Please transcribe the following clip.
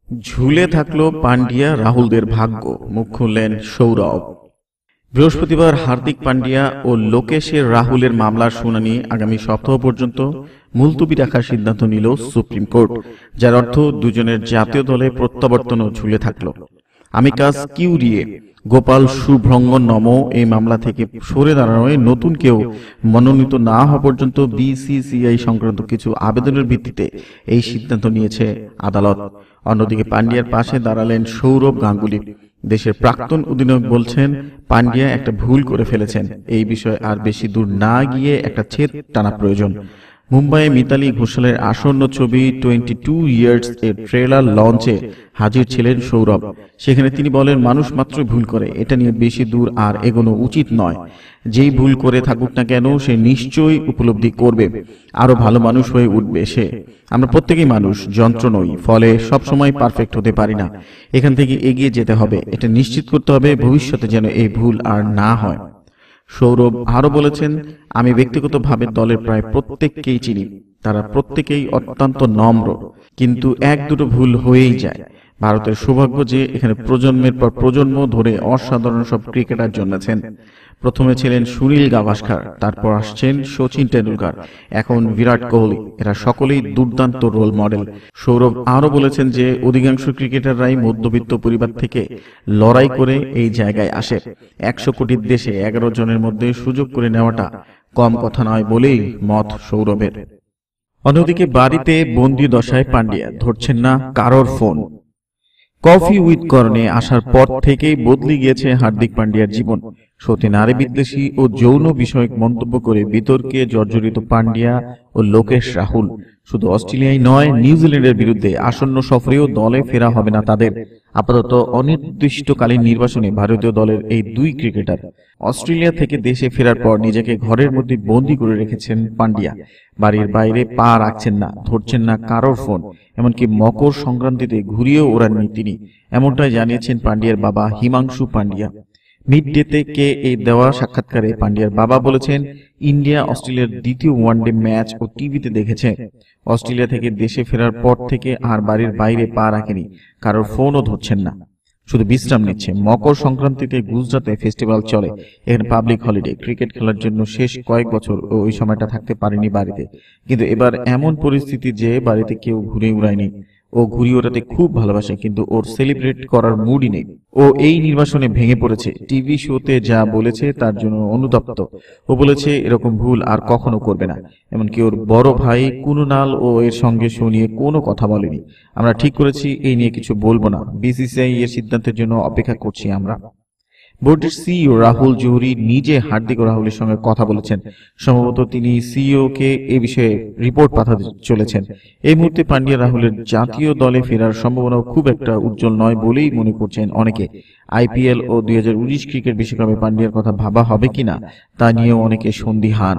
ঝুলে থাকলো পান্ডিয়া রাহুলদের ভাগ্য, মুখ খুললেন সৌরভ। বৃহস্পতিবার হার্দিক পান্ডিয়া ও লোকেশের রাহুলের মামলার শুনানি আগামী সপ্তাহ পর্যন্ত মুলতবি রাখার সিদ্ধান্ত নিল সুপ্রিম কোর্ট, যার অর্থ দুজনের জাতীয় দলে প্রত্যাবর্তনও ঝুলে থাকল। আমিকাস কিউরিয়ে গোপাল সুব্রহ্মণ্যম নম এই মামলা থেকে সরে দাঁড়ানোয় নতুন কেউ মনোনীত না হওয়া পর্যন্ত বিসিসিআই সংক্রান্ত কিছু আবেদনের ভিত্তিতে এই সিদ্ধান্ত নিয়েছে আদালত। অন্যদিকে পান্ডিয়ার পাশে দাঁড়ালেন সৌরভ গাঙ্গুলি। দেশের প্রাক্তন অধিনায়ক বলছেন, পান্ডিয়া একটা ভুল করে ফেলেছেন, এই বিষয়ে আর বেশি দূর না গিয়ে একটা ছেদ টানা প্রয়োজন। মুম্বাইয়ে মিতালি ঘোষালের আসন্ন ছবি 22 ইয়ার্স এর ট্রেলার লঞ্চে হাজির ছিলেন সৌরভ। সেখানে তিনি বলেন, মানুষ মাত্রই ভুল করে, এটা নিয়ে বেশি দূর আর এগোনো উচিত নয়। যেই ভুল করে থাকুক না কেন, সে নিশ্চয়ই উপলব্ধি করবে, আরো ভালো মানুষ হয়ে উঠবে সে। আমরা প্রত্যেকেই মানুষ, যন্ত্র নই, ফলে সবসময় পারফেক্ট হতে পারি না। এখান থেকে এগিয়ে যেতে হবে, এটা নিশ্চিত করতে হবে ভবিষ্যতে যেন এই ভুল আর না হয়। সৌরভ আরো বলেছেন, আমি ব্যক্তিগতভাবে দলের প্রায় প্রত্যেককেই চিনি, তারা প্রত্যেকেই অত্যন্ত নম্র, কিন্তু এক দুটো ভুল হয়েই যায়। ভারতের সৌভাগ্য যে এখানে প্রজন্মের পর প্রজন্ম ধরে অসাধারণ সব ক্রিকেটার জন্মেছেন। প্রথমে ছিলেন সুনীল গাভাস্কার, তারপর আসছেন সচিন টেন্ডুলকার, এখন বিরাট কোহলি। এরা সকলেই দুর্দান্ত রোল মডেল। সৌরভ আরো বলেছেন যে অধিকাংশ ক্রিকেটাররাই মধ্যবিত্ত পরিবার থেকে লড়াই করে এই জায়গায় আসে। 100 কোটির দেশে 11 জনের মধ্যে সুযোগ করে নেওয়াটা কম কথা নয় বলেই মত সৌরভের। অন্যদিকে বাড়িতে বন্দি দশায় পান্ডিয়া, ধরছেন না কারোর ফোন। কফি উইথ কর্ণে আসার পর থেকেই বদলে গিয়েছে হার্দিক পান্ডিয়ার জীবন। সত্যি নারী বিদ্বেষী ও যৌন বিষয়ক মন্তব্য করে বিতর্কে জর্জরিত পান্ডিয়া ও লোকেশ রাহুল শুধু অস্ট্রেলিয়ায় নয়, নিউজিল্যান্ডের বিরুদ্ধে আসন্ন সফরেও দলে ফেরা হবে না তাদের। আপাতত অনির্দিষ্টকালীন নির্বাচনে ভারতীয় দলের এই দুই ক্রিকেটার অস্ট্রেলিয়া থেকে দেশে ফেরার পর নিজেকে ঘরের মধ্যে বন্দী করে রেখেছেন পান্ডিয়া। বাড়ির বাইরে পা রাখছেন না, ধরছেন না কারোর ফোন, এমনকি মকর সংক্রান্তিতে ঘুরিয়েও ওড়াননি তিনি। এমনটাই জানিয়েছেন পান্ডিয়ার বাবা হিমাংশু পান্ডিয়া। মিড ডেতে কে এই দেওয়া সাক্ষাৎকারে পান্ডিয়ার বাবা বলেছেন, ইন্ডিয়া অস্ট্রেলিয়ার দ্বিতীয় ওয়ানডে ম্যাচ ও টিভিতে দেখেছে। অস্ট্রেলিয়া থেকে দেশে ফেরার পর থেকে আর বাড়ির বাইরে পা রাখেনি, কারোর ফোনও ধরছেন না, শুধু বিশ্রাম নিচ্ছে। মকর সংক্রান্তিতে গুজরাতে ফেস্টিভ্যাল চলে, এখানে পাবলিক হলিডে। ক্রিকেট খেলার জন্য শেষ কয়েক বছর ওই সময়টা থাকতে পারেনি বাড়িতে, কিন্তু এবার এমন পরিস্থিতি যে বাড়িতে কেউ ঘুরে উড়ায়নি। ও ঘুরি ওড়াতে খুব ভালোবাসে, কিন্তু ওর সেলিব্রেট করার মুডই নেই। ও এই নির্বাসনে ভেঙে পড়েছে, টিভি শোতে যা বলেছে তার জন্য অনুতপ্ত। ও বলেছে এরকম ভুল আর কখনো করবে না। এমনকি ওর বড় ভাই কুনাল ও এর সঙ্গে নিয়ে কোনো কথা বলেনি। আমরা ঠিক করেছি এই নিয়ে কিছু বলবো না, বিসিসিআই এর সিদ্ধান্তের জন্য অপেক্ষা করছি আমরা। বোর্ডের সিইও রাহুল জোহরি নিজে হার্দিক ও রাহুলের সঙ্গে কথা বলেছেন। সম্ভবত তিনি সিইও কে এ বিষয়ে রিপোর্ট পাঠাতে চলেছেন। এই মুহূর্তে পান্ডিয়া রাহুলের জাতীয় দলে ফেরার সম্ভাবনা খুব একটা উজ্জ্বল নয় বলেই মনে করছেন অনেকে। আইপিএল ও 2019 ক্রিকেট বিশ্বকাপে পান্ডিয়ার কথা ভাবা হবে কিনা তা নিয়েও অনেকে সন্দিহান।